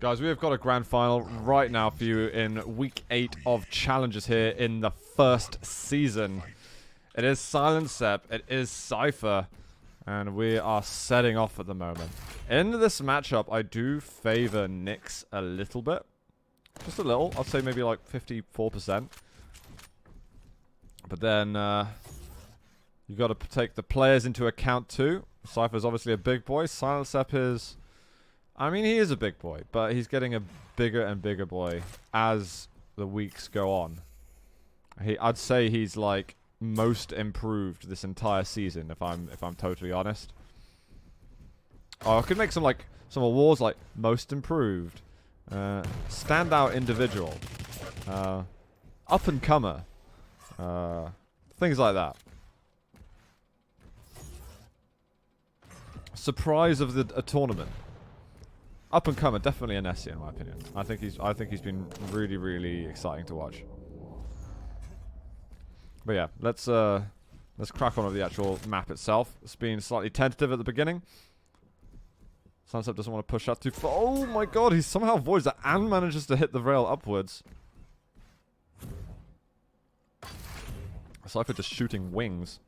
Guys, we have got a grand final right now for you in week 8 of challenges here in the first season. It is Silencep, it is Cypher, and we are setting off at the moment. In this matchup, I do favor Nyx a little bit. Just a little. I'd say maybe like 54%. But then, you got to take the players into account too. Cypher's obviously a big boy. Silencep is... I mean, he is a big boy, but he's getting a bigger and bigger boy as the weeks go on. I'd say he's like most improved this entire season, if I'm totally honest. Oh, I could make some awards like most improved, standout individual, up and comer, things like that. Surprise of a tournament. Up and comer, definitely an Nessie in my opinion. I think he's been really, really exciting to watch. But yeah, let's crack on with the actual map itself. It's been slightly tentative at the beginning. Silencep doesn't want to push that too far. Oh my god, he somehow avoids that and manages to hit the rail upwards. Cypher just shooting wings.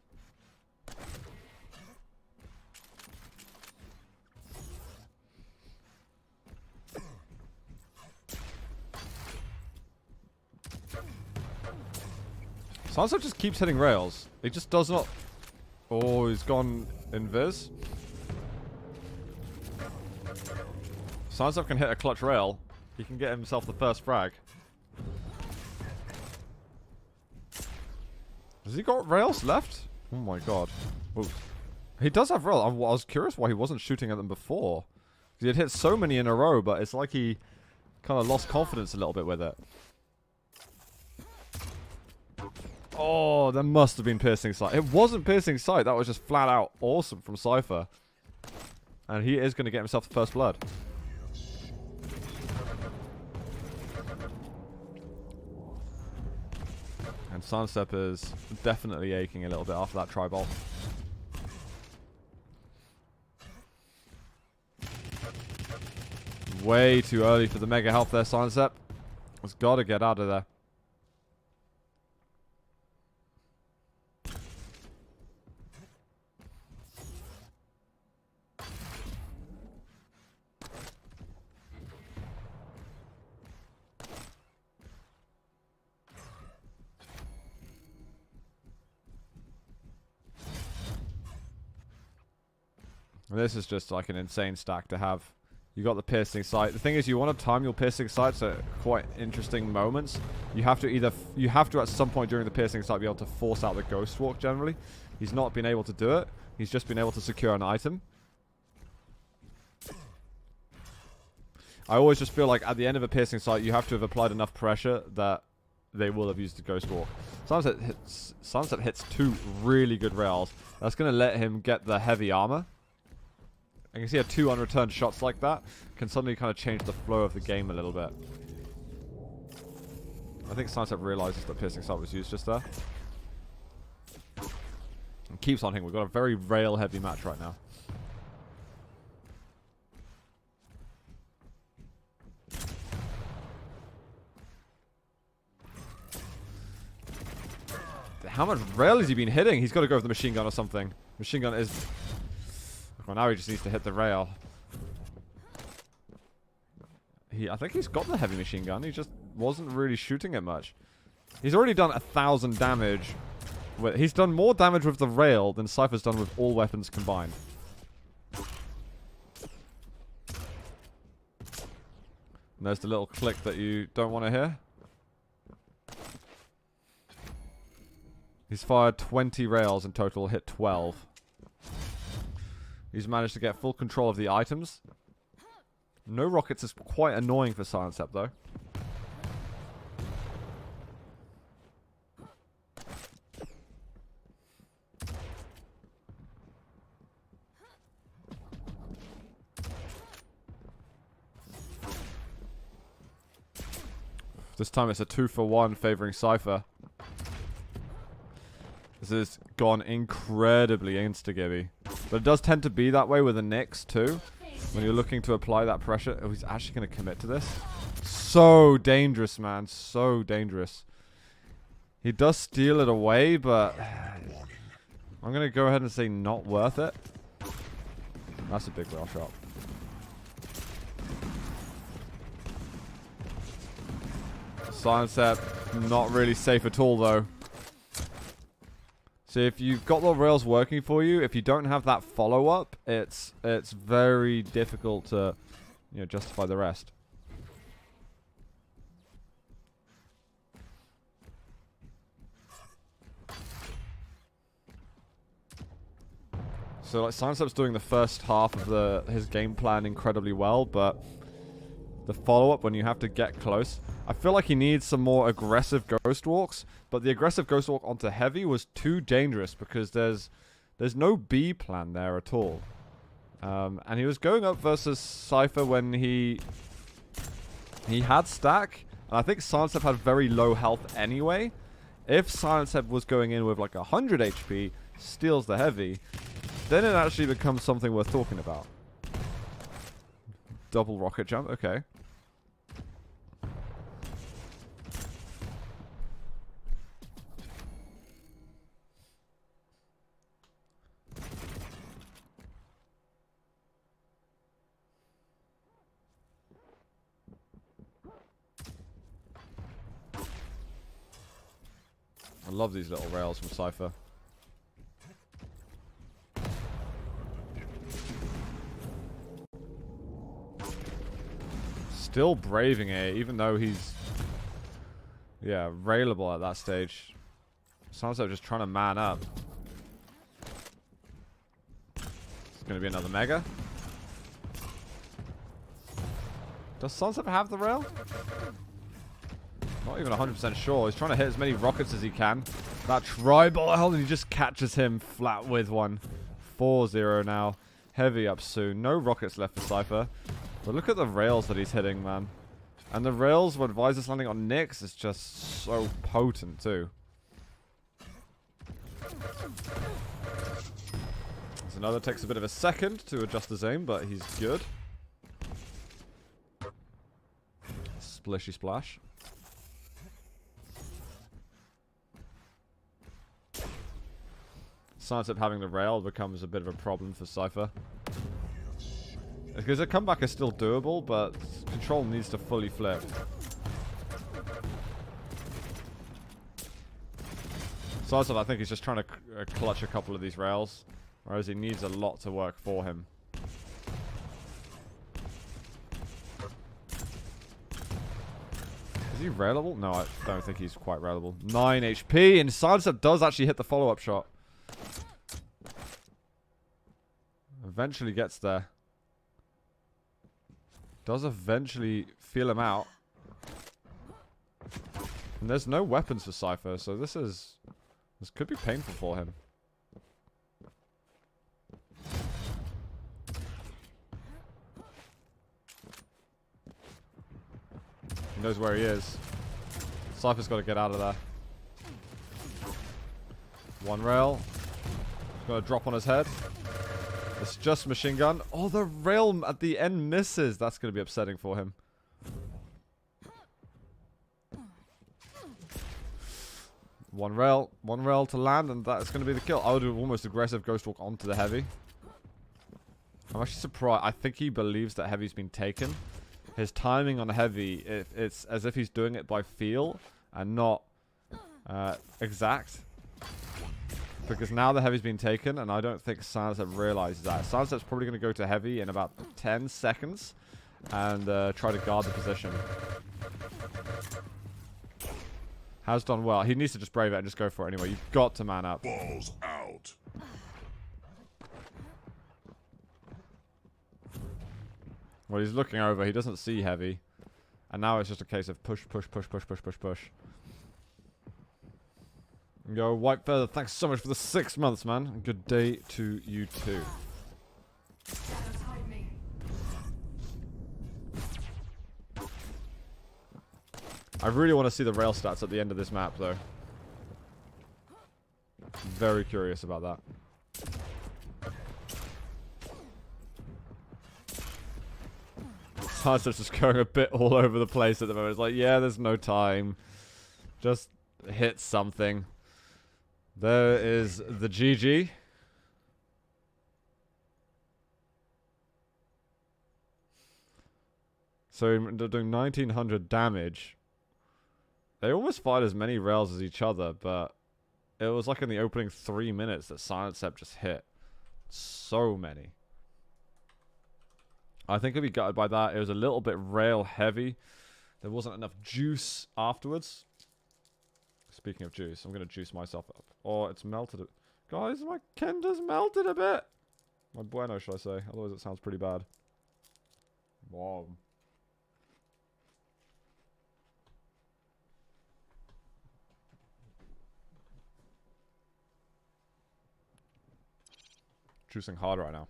Silencep just keeps hitting rails. He just does not... Oh, he's gone invis. Silencep can hit a clutch rail. He can get himself the first frag. Has he got rails left? Oh my god. Ooh. He does have rails. I was curious why he wasn't shooting at them before. He had hit so many in a row, but it's like he kind of lost confidence a little bit with it. Oh, there must have been piercing sight. It wasn't piercing sight. That was just flat out awesome from Cypher. And he is going to get himself the first blood. And Silencep is definitely aching a little bit after that tri-bolt. Way too early for the mega health there, Silencep. Has got to get out of there. This is just like an insane stack to have. You got the piercing sight. The thing is, you want to time your piercing sights at quite interesting moments. You have to at some point during the piercing sight be able to force out the ghost walk generally. He's not been able to do it. He's just been able to secure an item. I always just feel like at the end of a piercing sight, you have to have applied enough pressure that they will have used the ghost walk. Silencep hits 2 really good rails. That's going to let him get the heavy armor. I can see a 2 unreturned shots like that can suddenly kind of change the flow of the game a little bit. I think Silencep realizes that piercing sight was used just there. And keeps on hitting. We've got a very rail heavy match right now. How much rail has he been hitting? He's got to go with the machine gun or something. Machine gun is... Well, now he just needs to hit the rail. I think he's got the heavy machine gun. He just wasn't really shooting it much. He's already done 1,000 damage. He's done more damage with the rail than Cypher's done with all weapons combined. And there's the little click that you don't want to hear. He's fired 20 rails in total, hit 12. He's managed to get full control of the items. No rockets is quite annoying for Silencep though. This time it's a 2-for-1 favoring Cypher. This has gone incredibly insta-gibby. But it does tend to be that way with the Nyx too. when you're looking to apply that pressure. Oh, he's actually going to commit to this. So dangerous, man. So dangerous. He does steal it away, but I'm going to go ahead and say not worth it. That's a big rail shot. Silencep, not really safe at all, though. So if you've got the rails working for you, if you don't have that follow-up, it's very difficult to, justify the rest. So like Silencep's doing the first half of his game plan incredibly well, but the follow-up when you have to get close, I feel like he needs some more aggressive ghost walks, but the aggressive ghost walk onto heavy was too dangerous because there's no B plan there at all. And he was going up versus Cypher when he had stack, and I think Silencep had very low health anyway. If Silencep was going in with like 100 HP, steals the heavy, then it actually becomes something worth talking about. Double rocket jump, okay. I love these little rails from Cypher. Still braving it, even though he's, railable at that stage. Silencep just trying to man up. It's going to be another mega. Does Silencep have the rail? Not even 100% sure. He's trying to hit as many rockets as he can. That tri-ball, and he just catches him flat with one. 4-0 now. Heavy up soon. No rockets left for Cypher. But look at the rails that he's hitting, man. And the rails when Visor's landing on Nyx is just so potent, too. There's another, takes a bit of a second to adjust his aim, but he's good. Splishy splash. Silencep having the rail becomes a bit of a problem for Cypher. Because the comeback is still doable, but control needs to fully flip. Silencep, I think he's just trying to clutch a couple of these rails, whereas he needs a lot to work for him. Is he railable? No, I don't think he's quite railable. 9 HP, and Silencep does actually hit the follow-up shot. Eventually gets there. Does eventually feel him out. And there's no weapons for Cypher, so this could be painful for him. He knows where he is. Cypher's got to get out of there. One rail. He's got to drop on his head. It's just machine gun. Oh, the rail at the end misses. That's going to be upsetting for him. One rail to land, and that's going to be the kill. I would do almost aggressive ghost walk onto the heavy. I'm actually surprised. I think he believes that heavy's been taken. His timing on heavy, it's as if he's doing it by feel and not exact. Because now the heavy's been taken, and I don't think Silencep realizes that. Silencep's probably going to go to heavy in about 10 seconds and try to guard the position. Has done well. He needs to just brave it and just go for it anyway. You've got to man up. Balls out. Well, he's looking over. He doesn't see heavy. And now it's just a case of push, push, push, push, push, push, push. Yo, White Feather, thanks so much for the 6 months, man. And good day to you too. I really want to see the rail stats at the end of this map, though. Very curious about that. Silencep's just going a bit all over the place at the moment. It's like, yeah, there's no time. Just hit something. There is the GG. So they're doing 1900 damage. They almost fired as many rails as each other, but it was like in the opening 3 minutes that Silencep just hit so many. I think I'd be gutted by that. It was a little bit rail heavy. There wasn't enough juice afterwards. Speaking of juice, I'm going to juice myself up. Oh, it's melted. Guys, my Kenda's melted a bit. My bueno, should I say. Otherwise it sounds pretty bad. Wow. Juicing hard right now.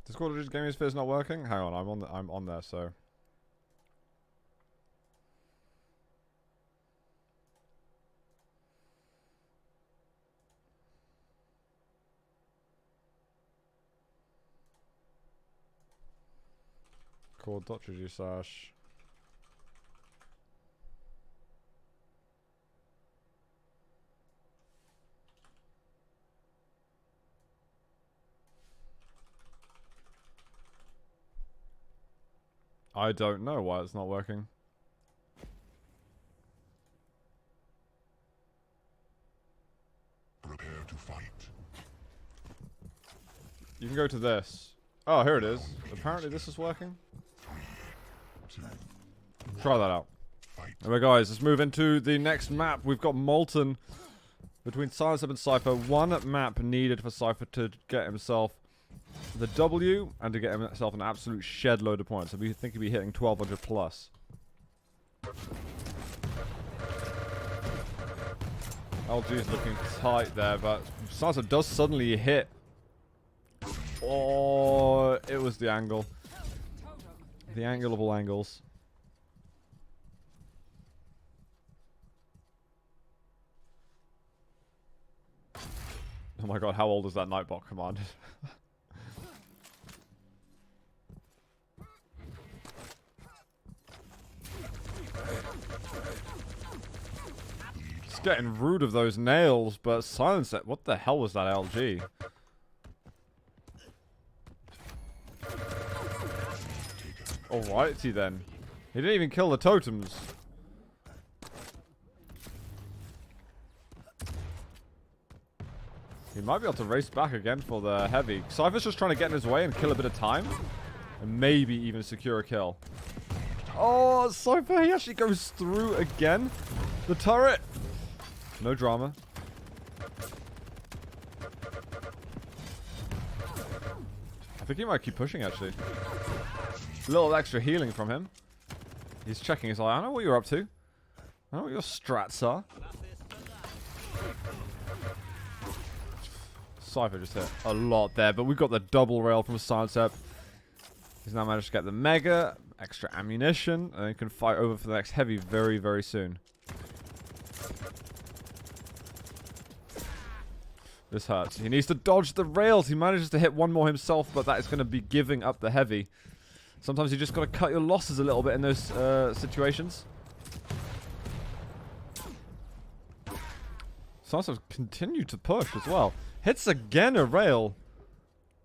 Discord Gaming Sphere is not working? Hang on, I'm on there, so. Cord.GG/. I don't know why it's not working. Prepare to fight. You can go to this. Oh, here it is. Apparently this is working. 3, 2, Try that out. Anyway, guys, let's move into the next map. We've got Molten between Silencep and Cypher. One map needed for Cypher to get himself the W and to get himself an absolute shed load of points. So we think he'll be hitting 1200 plus. LG's looking tight there, but Silencep does suddenly hit. Oh, it was the angle. The angle of all angles. Oh my god, how old is that Nightbot command? It's getting rude of those nails, but Silencep, what the hell was that LG? Alrighty then. He didn't even kill the totems. He might be able to race back again for the heavy. Cypher's just trying to get in his way and kill a bit of time. And maybe even secure a kill. Oh, Cypher, he actually goes through again. The turret. No drama. I think he might keep pushing, actually. A little extra healing from him. He's checking his eye. I know what you're up to. I know what your strats are. Cypher just hit a lot there, but we've got the double rail from Silencep. He's now managed to get the mega, extra ammunition, and he can fight over for the next heavy very, very soon. This hurts. He needs to dodge the rails. He manages to hit one more himself, but that is going to be giving up the heavy. Sometimes you just got to cut your losses a little bit in those situations. Silencep continued to push as well. Hits again a rail.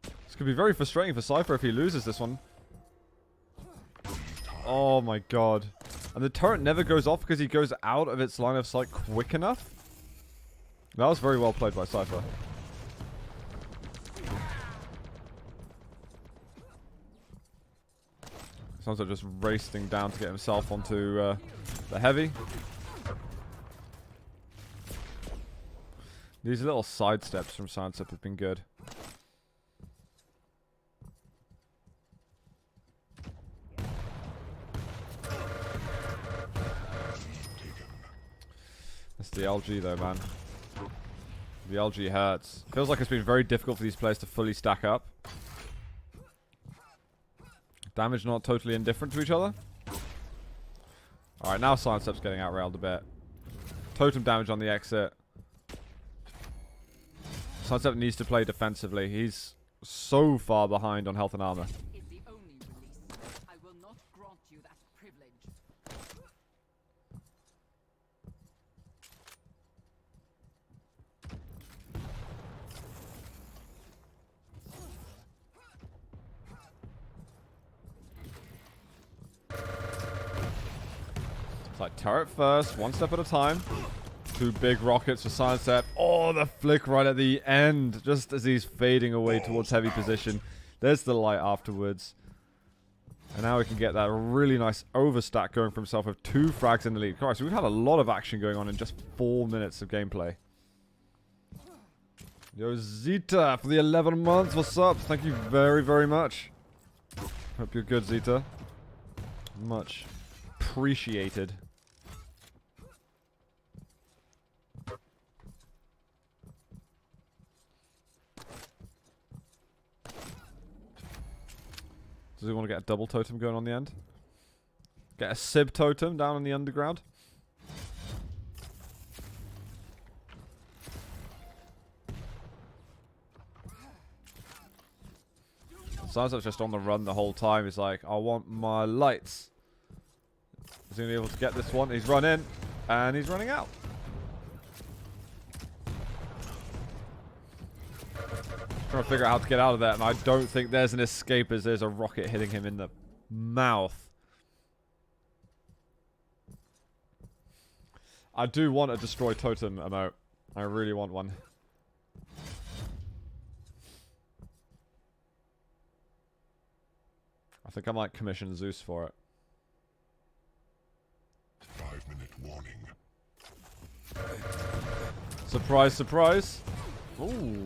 This could be very frustrating for Cypher if he loses this one. Oh my god. And the turret never goes off because he goes out of its line of sight quick enough. That was very well played by Cypher. Silencep just racing down to get himself onto the heavy. These little side steps from Silencep have been good. That's the LG though, man. The LG hurts. Feels like it's been very difficult for these players to fully stack up. Damage not totally indifferent to each other. Alright, now Silencep's getting outrailed a bit. Totem damage on the exit. Silencep needs to play defensively. He's so far behind on health and armor. Is the only release. I will not grant you that privilege. It's like turret first, one step at a time. Two big rockets for Silencep. Oh, the flick right at the end. Just as he's fading away towards heavy position. There's the light afterwards. And now we can get that really nice overstack going for himself with 2 frags in the lead. Christ, we've had a lot of action going on in just 4 minutes of gameplay. Yo, Zeta for the 11 months. What's up? Thank you very, very much. Hope you're good, Zeta. Much appreciated. Does he want to get a double totem going on the end? Get a Sib totem down in the underground? Silencep's just on the run the whole time. He's like, I want my lights. Is he going to be able to get this one? He's run in, and he's running out. Trying to figure out how to get out of that, and I don't think there's an escape as there's a rocket hitting him in the mouth. I do want a destroy totem emote. I really want one. I think I might commission Zeus for it. 5-minute warning. Surprise, surprise. Ooh.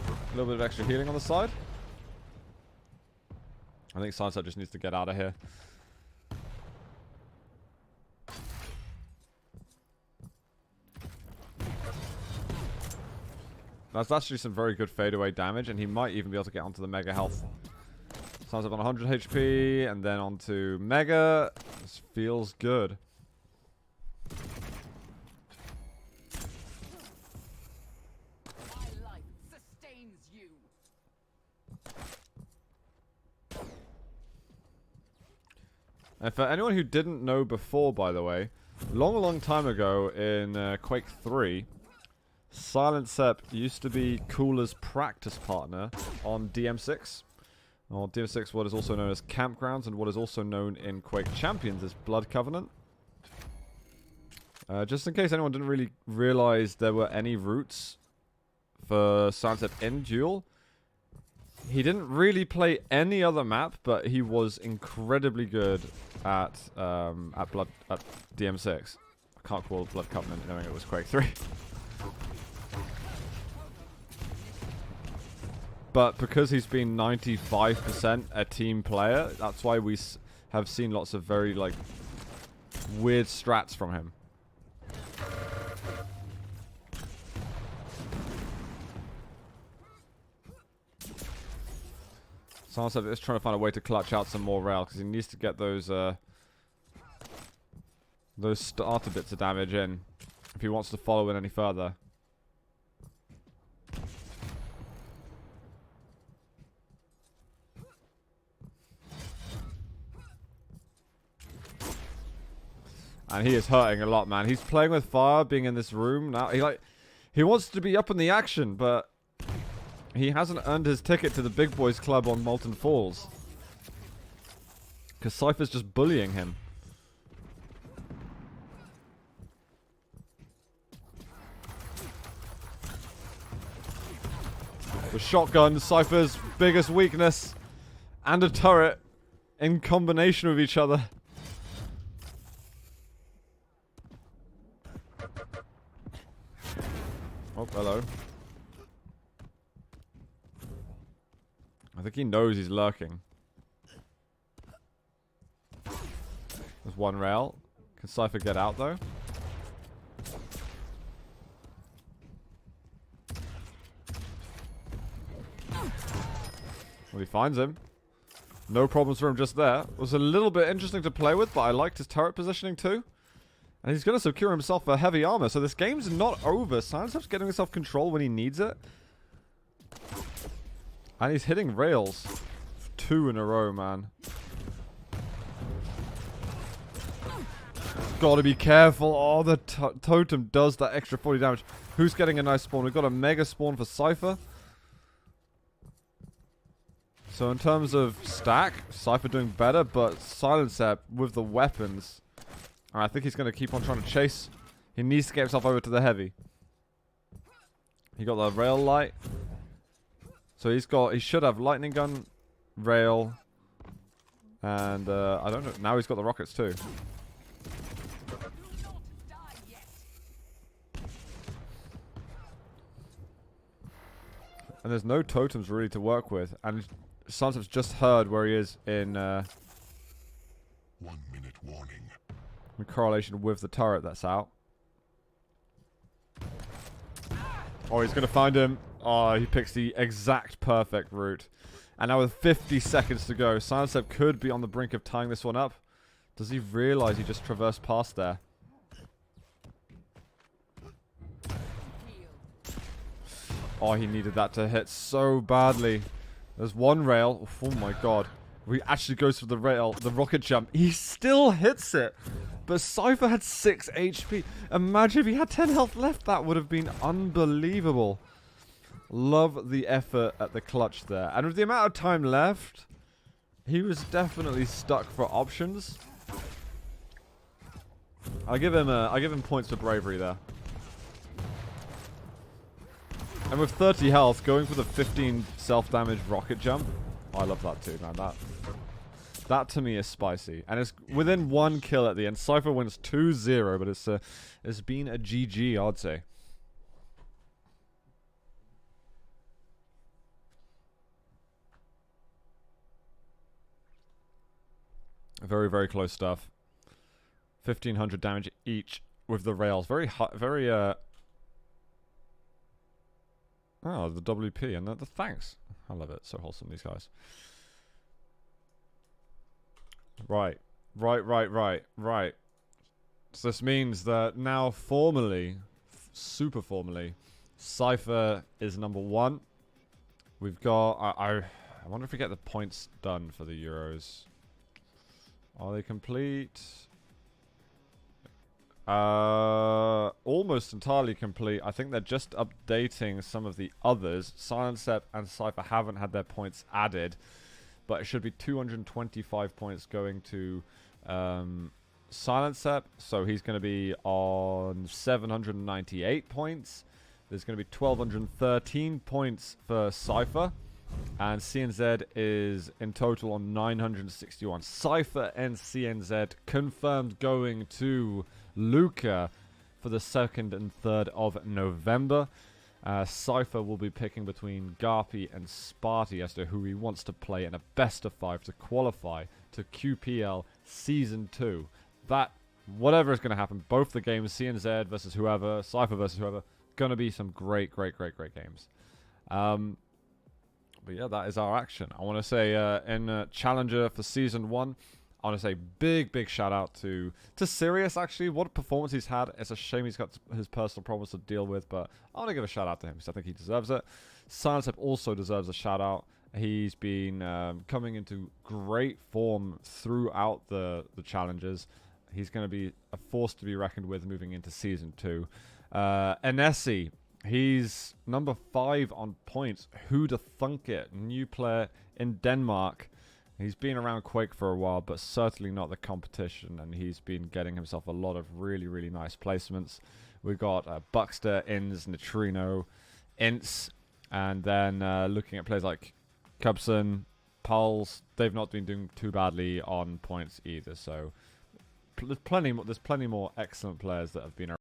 A little bit of extra healing on the side. I think Silencep just needs to get out of here. That's actually some very good fadeaway damage, and he might even be able to get onto the Mega health. Silencep on 100 HP, and then onto Mega. This feels good. And for anyone who didn't know before, by the way, long time ago in Quake 3, Silencep used to be Cooler's practice partner on DM6. Or DM6, what is also known as Campgrounds, and what is also known in Quake Champions as Blood Covenant. Just in case anyone didn't really realize there were any routes for Silencep in Duel, he didn't really play any other map, but he was incredibly good at DM6. I can't call it Blood Covenant knowing it was Quake 3. But because he's been 95% a team player, that's why we have seen lots of very like weird strats from him. Silencep is trying to find a way to clutch out some more rail because he needs to get those starter bits of damage in if he wants to follow in any further. And he is hurting a lot, man. He's playing with fire, being in this room now. He wants to be up in the action, but he hasn't earned his ticket to the big boys club on Molten Falls. Because Cypher's just bullying him. The shotgun, Cypher's biggest weakness. and a turret in combination with each other. Oh, hello. I think he knows he's lurking. There's one rail. Can Cypher get out, though? Well, he finds him. No problems for him just there. Was a little bit interesting to play with, but I liked his turret positioning too. And he's going to secure himself a heavy armor. So this game's not over. Silencep's getting himself control when he needs it. And he's hitting rails. 2 in a row, man. Gotta be careful. Oh, the totem does that extra 40 damage. Who's getting a nice spawn? We've got a mega spawn for Cypher. So in terms of stack, Cypher doing better, but Silencep with the weapons. And I think he's going to keep on trying to chase. He needs to get himself over to the heavy. He got the rail light. So he should have lightning gun, rail, and I don't know. Now he's got the rockets too. And there's no totems really to work with. And Silencep's just heard where he is in 1 minute warning. in correlation with the turret that's out. Oh, he's going to find him. Oh, he picks the exact perfect route. And now with 50 seconds to go, Silencep could be on the brink of tying this one up. Does he realize he just traversed past there? Oh, he needed that to hit so badly. There's one rail. Oh my god. He actually goes for the rail, the rocket jump. He still hits it. But Cypher had 6 HP. Imagine if he had 10 health left. That would have been unbelievable. Love the effort at the clutch there. And with the amount of time left, he was definitely stuck for options. I give him points for bravery there. And with 30 health, going for the 15 self-damage rocket jump. Oh, I love that too, man. That to me is spicy. And it's within 1 kill at the end. Cypher wins 2-0, but it's been a GG, I'd say. Very, very close stuff. 1500 damage each with the rails. Very high, very oh, the WP and the thanks. I love it. So wholesome, these guys. Right. So this means that now formally, super formally, Cypher is number 1. We've got... I wonder if we get the points done for the Euros. Are they complete? Almost entirely complete. I think they're just updating some of the others. Silencep and Cypher haven't had their points added, but it should be 225 points going to Silencep, so he's going to be on 798 points. There's going to be 1213 points for Cypher, and CNZ is in total on 961. Cypher and CNZ confirmed going to Luca for the 2nd and 3rd of November. Cypher will be picking between Garpy and Sparty as to who he wants to play in a best of 5 to qualify to QPL Season 2. That, whatever is going to happen, both the games, CNZ versus whoever, Cypher versus whoever, going to be some great games. But yeah, that is our action. I want to say in Challenger for Season 1, I want to say big shout out to Sirius, actually. What a performance he's had. It's a shame he's got his personal problems to deal with, but I want to give a shout out to him because I think he deserves it. Silencep also deserves a shout out. He's been coming into great form throughout the challenges. He's going to be a force to be reckoned with moving into Season 2. Enessi, he's number 5 on points. Who'da thunk it? New player in Denmark. He's been around Quake for a while, but certainly not the competition, and he's been getting himself a lot of really nice placements. We've got Buckster, Inns, Neutrino, Ints, and then looking at players like Cubson, Pulse, they've not been doing too badly on points either. So there's plenty more excellent players that have been around.